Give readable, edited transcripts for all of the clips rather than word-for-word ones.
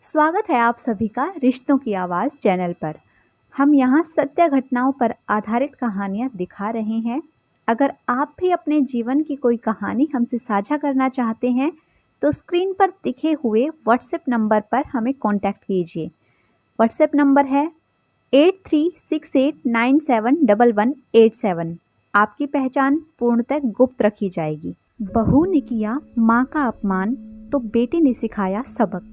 स्वागत है आप सभी का रिश्तों की आवाज़ चैनल पर। हम यहाँ सत्य घटनाओं पर आधारित कहानियाँ दिखा रहे हैं। अगर आप भी अपने जीवन की कोई कहानी हमसे साझा करना चाहते हैं तो स्क्रीन पर दिखे हुए व्हाट्सएप नंबर पर हमें कांटेक्ट कीजिए। व्हाट्सएप नंबर है 8368971187। आपकी पहचान पूर्णतः गुप्त रखी जाएगी। बहू ने किया माँ का अपमान तो बेटी ने सिखाया सबक।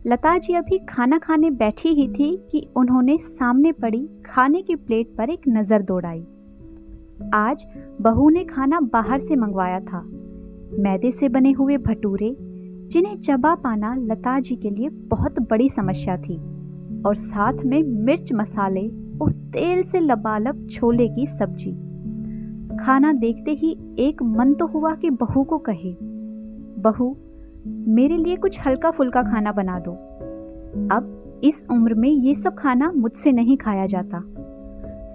लता जी अभी खाना खाने बैठी ही थी कि उन्होंने सामने पड़ी खाने की प्लेट पर एक नज़र दौड़ाई। आज बहू ने खाना बाहर से मंगवाया था। मैदे से बने हुए भटूरे, जिन्हें चबा पाना लता जी के लिए बहुत बड़ी समस्या थी, और साथ में मिर्च मसाले और तेल से लबालब छोले की सब्जी। खाना देखते ही एक मन तो हुआ कि बहू को कहे, बहू मेरे लिए कुछ हल्का फुल्का खाना बना दो। अब इस उम्र में ये सब खाना मुझसे नहीं खाया जाता।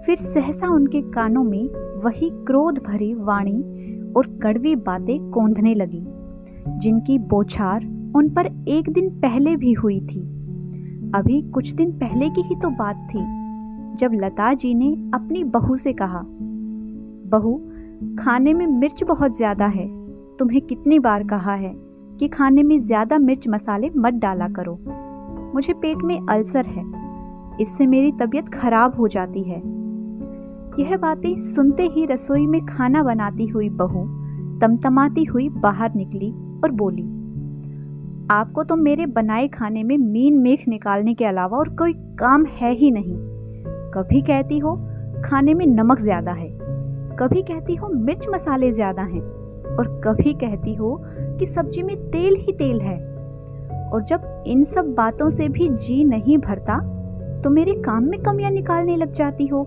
फिर सहसा उनके कानों में वही क्रोध भरी वाणी और कड़वी बातें कौंधने लगी, जिनकी बौछार उन पर एक दिन पहले भी हुई थी। अभी कुछ दिन पहले की ही तो बात थी जब लता जी ने अपनी बहू से कहा, बहू खाने में मिर्च बहुत ज्यादा है। तुम्हें कितनी बार कहा है कि खाने में ज्यादा मिर्च मसाले मत डाला करो। मुझे पेट में अल्सर है, इससे मेरी तबीयत खराब हो जाती है। यह बातें सुनते ही रसोई में खाना बनाती हुई बहू तमतमाती हुई बाहर निकली और बोली, आपको तो मेरे बनाए खाने में मीन मेख निकालने के अलावा और कोई काम है ही नहीं। कभी कहती हो खाने में नमक ज्यादा है, कभी कहती हो मिर्च मसाले ज्यादा हैं, और कभी कहती हो कि सब्जी में तेल ही तेल है। और जब इन सब बातों से भी जी नहीं भरता तो मेरे काम में कमियां निकालने लग जाती हो।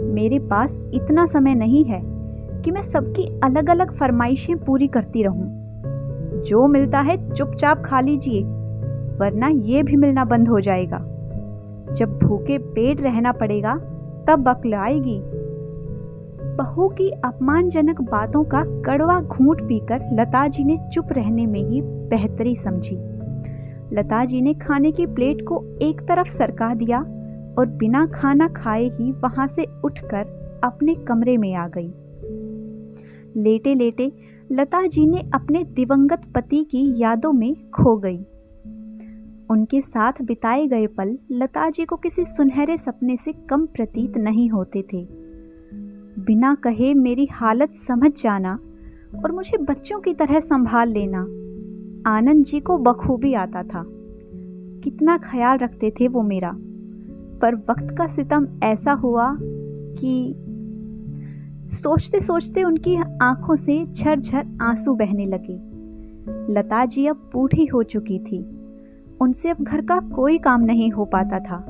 मेरे पास इतना समय नहीं है कि मैं सबकी अलग अलग फरमाइशें पूरी करती रहूं। जो मिलता है चुपचाप खा लीजिए, वरना ये भी मिलना बंद हो जाएगा। जब भूखे पेट रहना पड़ेगा तब अक्ल आएगी। बहू की अपमानजनक बातों का कड़वा घूंट पीकर लता जी ने चुप रहने में ही बेहतरी समझी। लता जी ने खाने की प्लेट को एक तरफ सरका दिया और बिना खाना खाए ही वहां से उठकर अपने कमरे में आ गई। लेटे लेटे लता जी ने अपने दिवंगत पति की यादों में खो गई। उनके साथ बिताए गए पल लता जी को किसी सुनहरे सपने से कम प्रतीत नहीं होते थे। बिना कहे मेरी हालत समझ जाना और मुझे बच्चों की तरह संभाल लेना आनंद जी को बखूबी आता था। कितना ख्याल रखते थे वो मेरा। पर वक्त का सितम ऐसा हुआ कि सोचते सोचते उनकी आंखों से झरझर आंसू बहने लगे। लता जी अब बूढ़ी हो चुकी थी। उनसे अब घर का कोई काम नहीं हो पाता था।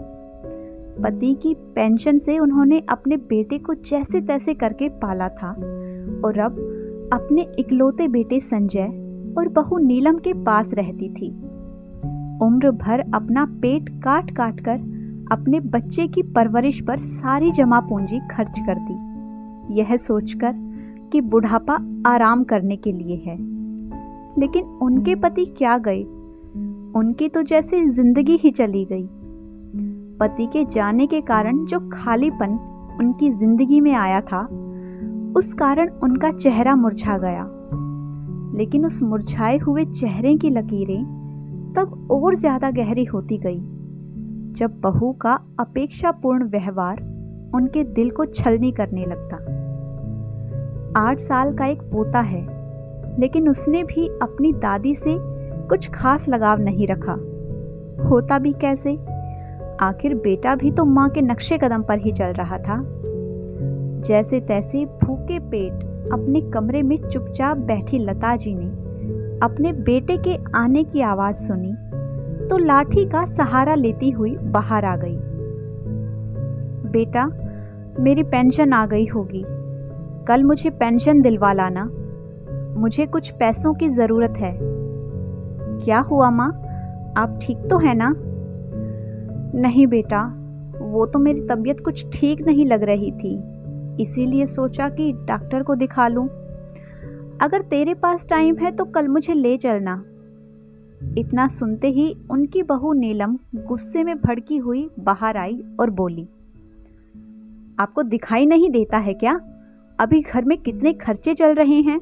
पति की पेंशन से उन्होंने अपने बेटे को जैसे तैसे करके पाला था, और अब अपने इकलौते बेटे संजय और बहू नीलम के पास रहती थी। उम्र भर अपना पेट काट काट कर अपने बच्चे की परवरिश पर सारी जमा पूंजी खर्च कर दी, यह सोचकर कि बुढ़ापा आराम करने के लिए है। लेकिन उनके पति क्या गए, उनकी तो जैसे जिंदगी ही चली गई। पति के जाने के कारण जो खालीपन उनकी जिंदगी में आया था, उस कारण उनका चेहरा मुरझा गया। लेकिन उस मुरझाए हुए चेहरे की लकीरें तब और ज्यादा गहरी होती गई जब बहू का अपेक्षापूर्ण व्यवहार उनके दिल को छलनी करने लगता। 8 साल का एक पोता है, लेकिन उसने भी अपनी दादी से कुछ खास लगाव नहीं रखा। होता भी कैसे, आखिर बेटा भी तो माँ के नक्शे कदम पर ही चल रहा था। जैसे तैसे भूखे पेट अपने कमरे में चुपचाप बैठी लता जी ने अपने बेटे के आने की आवाज सुनी तो लाठी का सहारा लेती हुई बाहर आ गई। बेटा, मेरी पेंशन आ गई होगी, कल मुझे पेंशन दिलवा लाना। मुझे कुछ पैसों की जरूरत है। क्या हुआ माँ, आप ठीक तो है ना? नहीं बेटा, वो तो मेरी तबीयत कुछ ठीक नहीं लग रही थी, इसीलिए सोचा कि डॉक्टर को दिखा लूं। अगर तेरे पास टाइम है तो कल मुझे ले चलना। इतना सुनते ही उनकी बहू नीलम गुस्से में भड़की हुई बाहर आई और बोली, आपको दिखाई नहीं देता है क्या? अभी घर में कितने खर्चे चल रहे हैं।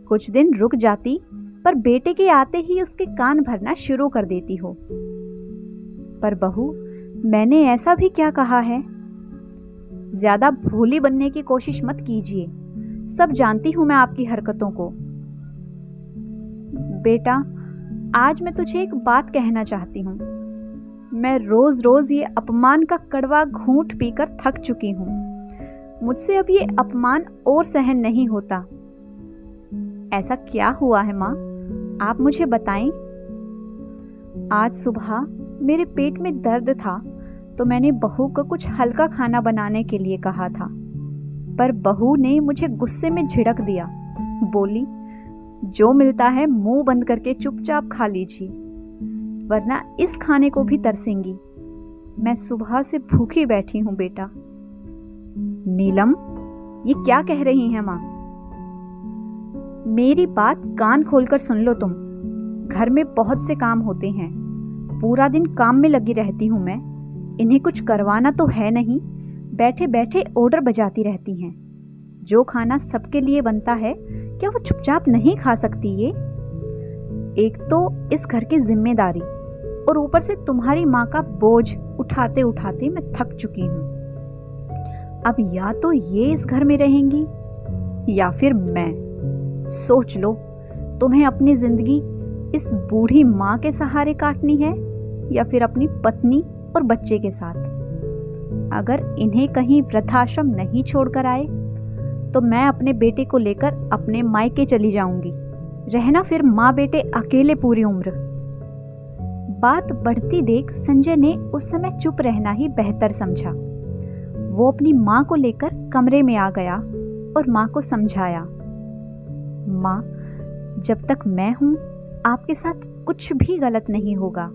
कुछ दिन रुक जाती, पर बेटे के आते ही उसके कान भरना शुरू कर देती हो। पर बहू, मैंने ऐसा भी क्या कहा है? ज्यादा भोली बनने की कोशिश मत कीजिए, सब जानती हूं मैं आपकी हरकतों को। बेटा, आज मैं तुझे एक बात कहना चाहती हूँ। मैं रोज रोज ये अपमान का कड़वा घूंट पीकर थक चुकी हूँ। मुझसे अब ये अपमान और सहन नहीं होता। ऐसा क्या हुआ है माँ, आप मुझे बताएं। आज सुबह मेरे पेट में दर्द था तो मैंने बहू को कुछ हल्का खाना बनाने के लिए कहा था, पर बहू ने मुझे गुस्से में झिड़क दिया। बोली, जो मिलता है मुंह बंद करके चुपचाप खा लीजिए, वरना इस खाने को भी तरसेंगी। मैं सुबह से भूखी बैठी हूं बेटा। नीलम, ये क्या कह रही हैं माँ? मेरी बात कान खोलकर सुन लो तुम। घर में बहुत से काम होते हैं, पूरा दिन काम में लगी रहती हूँ मैं। इन्हें कुछ करवाना तो है नहीं, बैठे बैठे ऑर्डर बजाती रहती हैं। जो खाना सबके लिए बनता है, क्या वो चुपचाप नहीं खा सकती? ये एक तो इस घर की जिम्मेदारी और ऊपर से तुम्हारी माँ का बोझ उठाते उठाते मैं थक चुकी हूँ। अब या तो ये इस घर में रहेंगी या फिर मैं। सोच लो, तुम्हें अपनी जिंदगी इस बूढ़ी माँ के सहारे काटनी है या फिर अपनी पत्नी और बच्चे के साथ। अगर इन्हें कहीं वृद्धाश्रम नहीं छोड़कर आए तो मैं अपने बेटे को लेकर अपने मायके चली जाऊंगी, रहना फिर माँ बेटे अकेले पूरी उम्र। बात बढ़ती देख संजय ने उस समय चुप रहना ही बेहतर समझा। वो अपनी माँ को लेकर कमरे में आ गया और माँ को समझाया, माँ, जब तक मैं हूं आपके साथ कुछ भी गलत नहीं होगा,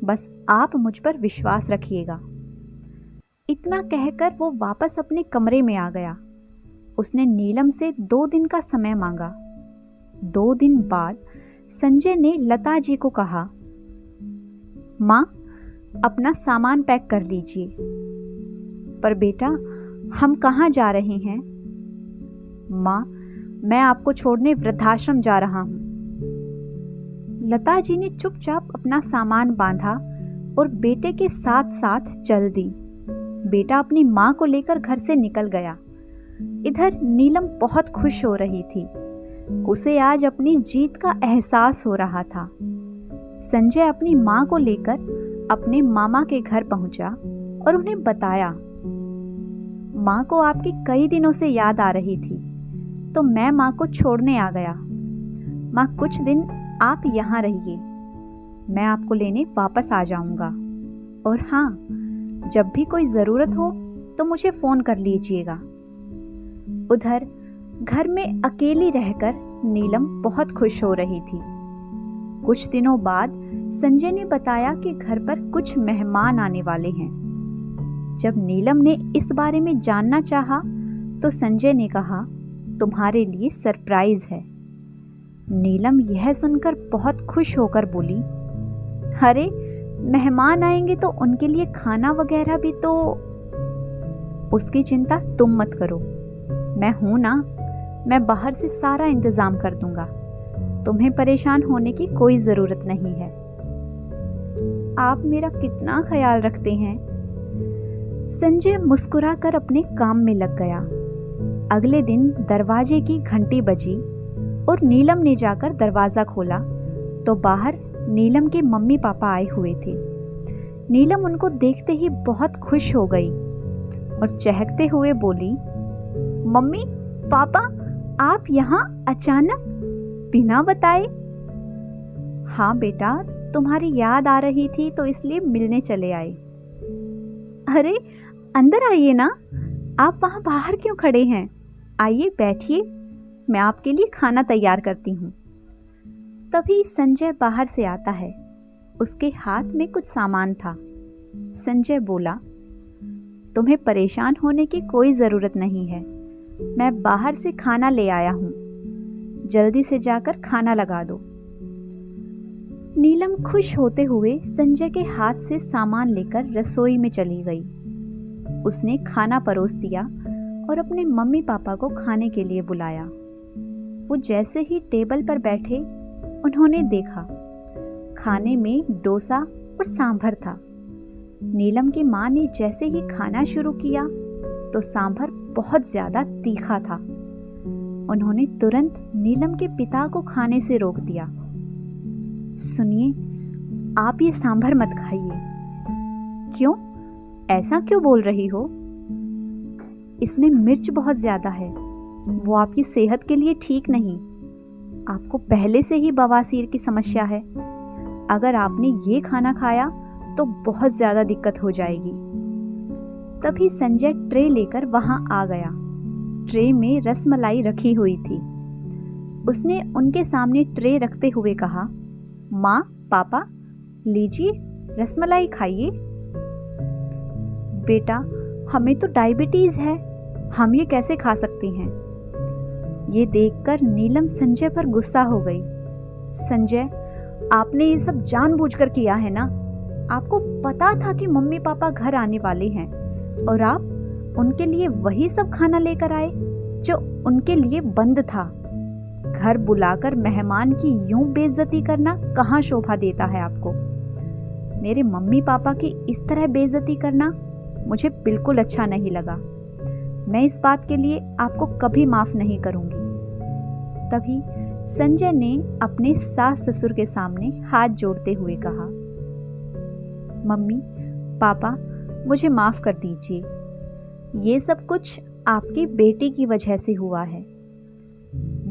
बस आप मुझ पर विश्वास रखिएगा। इतना कहकर वो वापस अपने कमरे में आ गया। उसने नीलम से 2 दिन का समय मांगा। 2 दिन बाद संजय ने लता जी को कहा, माँ, अपना सामान पैक कर लीजिए। पर बेटा, हम कहाँ जा रहे हैं? माँ, मैं आपको छोड़ने वृद्धाश्रम जा रहा हूँ। लता जी ने चुपचाप अपना सामान बांधा और बेटे के साथ साथ चल दी। बेटा अपनी माँ को लेकर घर से निकल गया। इधर नीलम बहुत खुश हो रही थी। उसे आज अपनी जीत का एहसास हो रहा था। संजय अपनी माँ को लेकर अपने मामा के घर पहुंचा और उन्हें बताया, माँ को आपकी कई दिनों से याद आ रही थी तो मैं माँ को छोड़ने आ गया। माँ, कुछ दिन आप यहाँ रहिए, मैं आपको लेने वापस आ जाऊंगा। और हाँ, जब भी कोई ज़रूरत हो तो मुझे फ़ोन कर लीजिएगा। उधर घर में अकेली रहकर नीलम बहुत खुश हो रही थी। कुछ दिनों बाद संजय ने बताया कि घर पर कुछ मेहमान आने वाले हैं। जब नीलम ने इस बारे में जानना चाहा तो संजय ने कहा, तुम्हारे लिए सरप्राइज है। नीलम यह सुनकर बहुत खुश होकर बोली, अरे, मेहमान आएंगे तो उनके लिए खाना वगैरह भी तो। उसकी चिंता तुम मत करो, मैं हूं ना, मैं बाहर से सारा इंतजाम कर दूंगा। तुम्हें परेशान होने की कोई जरूरत नहीं है। आप मेरा कितना ख्याल रखते हैं। संजय मुस्कुराकर अपने काम में लग गया। अगले दिन दरवाजे की घंटी बजी और नीलम ने जाकर दरवाजा खोला तो बाहर नीलम के मम्मी पापा आए हुए थे। नीलम उनको देखते ही बहुत खुश हो गई और चहकते हुए बोली, मम्मी पापा, आप यहाँ अचानक बिना बताए? हाँ बेटा, तुम्हारी याद आ रही थी तो इसलिए मिलने चले आए। अरे अंदर आइए ना, आप वहाँ बाहर क्यों खड़े हैं? आइए बैठिए, मैं आपके लिए खाना तैयार करती हूँ। तभी संजय बाहर से आता है। उसके हाथ में कुछ सामान था। संजय बोला, तुम्हें परेशान होने की कोई ज़रूरत नहीं है, मैं बाहर से खाना ले आया हूँ, जल्दी से जाकर खाना लगा दो। नीलम खुश होते हुए संजय के हाथ से सामान लेकर रसोई में चली गई। उसने खाना परोस दिया और अपने मम्मी पापा को खाने के लिए बुलाया। वो जैसे ही टेबल पर बैठे, उन्होंने देखा खाने में डोसा और सांभर था। नीलम की माँ ने जैसे ही खाना शुरू किया तो सांभर बहुत ज्यादा तीखा था। उन्होंने तुरंत नीलम के पिता को खाने से रोक दिया। सुनिए, आप ये सांभर मत खाइए। क्यों? ऐसा क्यों बोल रही हो? इसमें मिर्च बहुत ज्यादा है, वो आपकी सेहत के लिए ठीक नहीं। आपको पहले से ही बवासीर की समस्या है। अगर आपने ये खाना खाया तो बहुत ज्यादा दिक्कत हो जाएगी। तभी संजय ट्रे लेकर वहां आ गया। ट्रे में रसमलाई रखी हुई थी। उसने उनके सामने ट्रे रखते हुए कहा, माँ, पापा, लीजिए रसमलाई खाइए। बेटा, हमें तो डायबिटीज है, हम ये कैसे खा सकते हैं? ये देखकर नीलम संजय पर गुस्सा हो गई। संजय, आपने ये सब जानबूझकर किया है ना? आपको पता था कि मम्मी पापा घर आने वाले हैं और आप उनके लिए वही सब खाना लेकर आए जो उनके लिए बंद था। घर बुलाकर मेहमान की यूं बेइज्जती करना कहाँ शोभा देता है आपको? मेरे मम्मी पापा की इस तरह बेइज्जती करना मुझे बिल्कुल अच्छा नहीं लगा। मैं इस बात के लिए आपको कभी माफ नहीं करूंगी। तभी संजय ने अपने सास ससुर के सामने हाथ जोड़ते हुए कहा, मम्मी, पापा, मुझे माफ कर दीजिए। ये सब कुछ आपकी बेटी की वजह से हुआ है।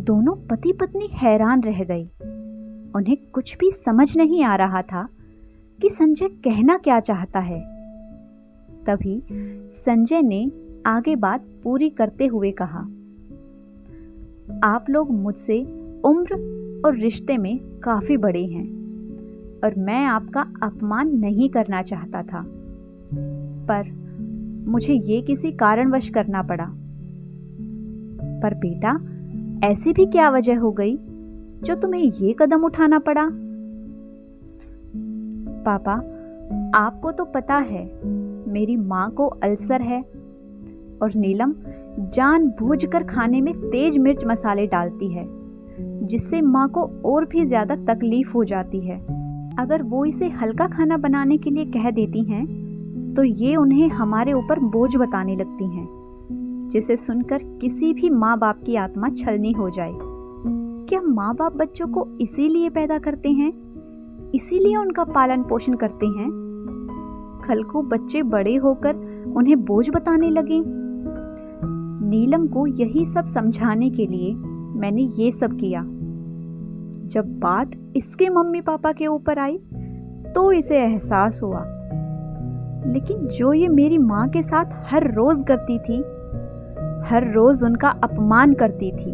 दोनों पति पत्नी हैरान रह गई। उन्हें कुछ भी समझ नहीं आ रहा था कि संजय कहना क्या चाहता है। तभी संजय ने आगे बात पूरी करते हुए कहा, आप लोग मुझसे उम्र और रिश्ते में काफी बड़े हैं और मैं आपका अपमान नहीं करना चाहता था, पर मुझे ये किसी कारणवश करना पड़ा। पर बेटा, ऐसी भी क्या वजह हो गई जो तुम्हें ये कदम उठाना पड़ा? पापा, आपको तो पता है मेरी माँ को अल्सर है और नीलम जानबूझकर खाने में तेज मिर्च मसाले डालती है, जिससे माँ को और भी ज्यादा तकलीफ हो जाती है। अगर वो इसे हल्का खाना बनाने के लिए कह देती हैं तो ये उन्हें हमारे ऊपर बोझ बताने लगती हैं, जिसे सुनकर किसी भी माँ बाप की आत्मा छलनी हो जाए। क्या माँ बाप बच्चों को इसीलिए पैदा करते हैं, इसीलिए उनका पालन पोषण करते हैं? कल को बच्चे बड़े होकर उन्हें बोझ बताने लगे। नीलम को यही सब समझाने के लिए मैंने ये सब किया। जब बात इसके मम्मी पापा के ऊपर आई तो इसे एहसास हुआ, लेकिन जो ये मेरी माँ के साथ हर रोज करती थी, हर रोज उनका अपमान करती थी,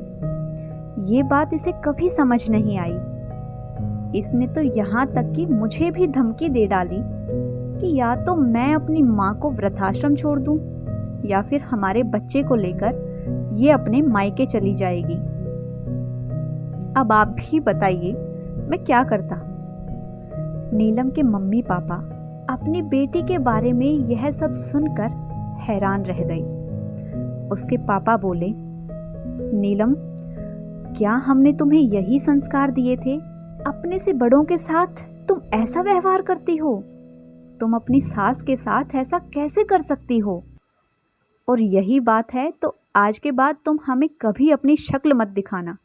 ये बात इसे कभी समझ नहीं आई। इसने तो यहाँ तक कि मुझे भी धमकी दे डाली कि या तो मैं अपनी माँ को वृद्धाश्रम छोड़ दूं या फिर हमारे बच्चे को लेकर ये अपने मायके चली जाएगी। अब आप भी बताइए मैं क्या करता? नीलम के मम्मी पापा अपनी बेटी के बारे में यह सब सुनकर हैरान रह गई। उसके पापा बोले, नीलम, क्या हमने तुम्हें यही संस्कार दिए थे? अपने से बड़ों के साथ तुम ऐसा व्यवहार करती हो? तुम अपनी सास के साथ ऐसा कैसे कर सकती हो? और यही बात है तो आज के बाद तुम हमें कभी अपनी शक्ल मत दिखाना।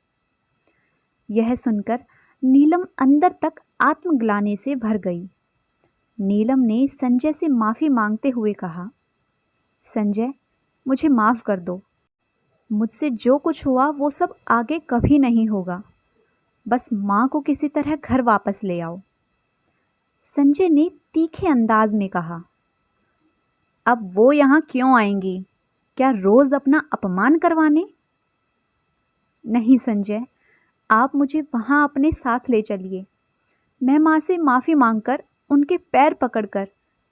यह सुनकर नीलम अंदर तक आत्मग्लानि से भर गई। नीलम ने संजय से माफी मांगते हुए कहा, संजय, मुझे माफ कर दो। मुझसे जो कुछ हुआ वो सब आगे कभी नहीं होगा। बस माँ को किसी तरह घर वापस ले आओ। संजय ने तीखे अंदाज में कहा, अब वो यहाँ क्यों आएंगी? क्या रोज अपना अपमान करवाने? नहीं संजय, आप मुझे वहां अपने साथ ले चलिए। मैं माँ से माफी मांगकर उनके पैर पकड़कर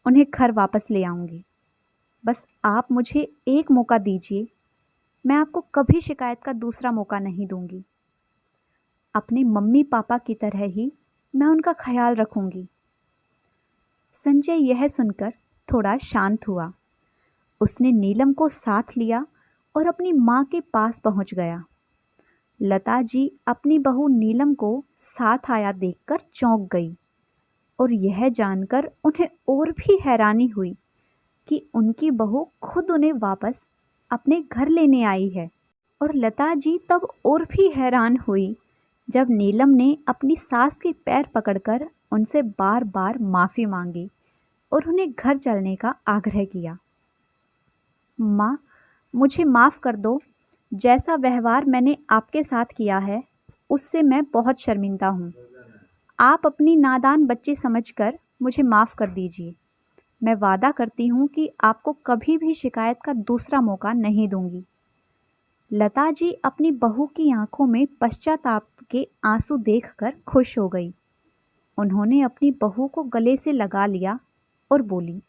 उन्हें घर वापस ले आऊंगी। बस आप मुझे एक मौका दीजिए, मैं आपको कभी शिकायत का दूसरा मौका नहीं दूंगी। अपने मम्मी पापा की तरह ही मैं उनका ख्याल रखूंगी। संजय यह सुनकर थोड़ा शांत हुआ। उसने नीलम को साथ लिया और अपनी माँ के पास पहुंच गया। लता जी अपनी बहू नीलम को साथ आया देखकर चौंक गई और यह जानकर उन्हें और भी हैरानी हुई कि उनकी बहू खुद उन्हें वापस अपने घर लेने आई है। और लता जी तब और भी हैरान हुई जब नीलम ने अपनी सास के पैर पकड़कर उनसे बार बार माफ़ी मांगी और उन्हें घर चलने का आग्रह किया। माँ, मुझे माफ़ कर दो। जैसा व्यवहार मैंने आपके साथ किया है उससे मैं बहुत शर्मिंदा हूँ। आप अपनी नादान बच्ची समझकर मुझे माफ़ कर दीजिए। मैं वादा करती हूँ कि आपको कभी भी शिकायत का दूसरा मौका नहीं दूंगी। लता जी अपनी बहू की आंखों में पश्चाताप के आंसू देखकर खुश हो गई। उन्होंने अपनी बहू को गले से लगा लिया और बोली,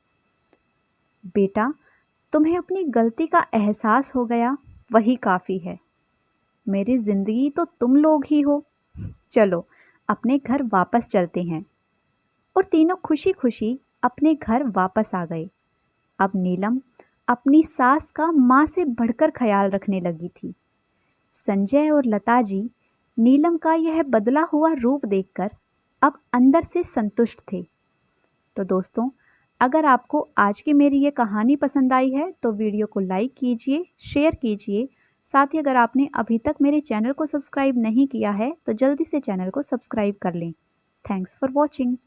बेटा, तुम्हें अपनी गलती का एहसास हो गया, वही काफ़ी है। मेरी ज़िंदगी तो तुम लोग ही हो। चलो अपने घर वापस चलते हैं। और तीनों खुशी खुशी अपने घर वापस आ गए। अब नीलम अपनी सास का माँ से बढ़कर ख्याल रखने लगी थी। संजय और लता जी नीलम का यह बदला हुआ रूप देखकर अब अंदर से संतुष्ट थे। तो दोस्तों, अगर आपको आज की मेरी ये कहानी पसंद आई है तो वीडियो को लाइक कीजिए, शेयर कीजिए। साथ ही अगर आपने अभी तक मेरे चैनल को सब्सक्राइब नहीं किया है तो जल्दी से चैनल को सब्सक्राइब कर लें। Thanks for watching.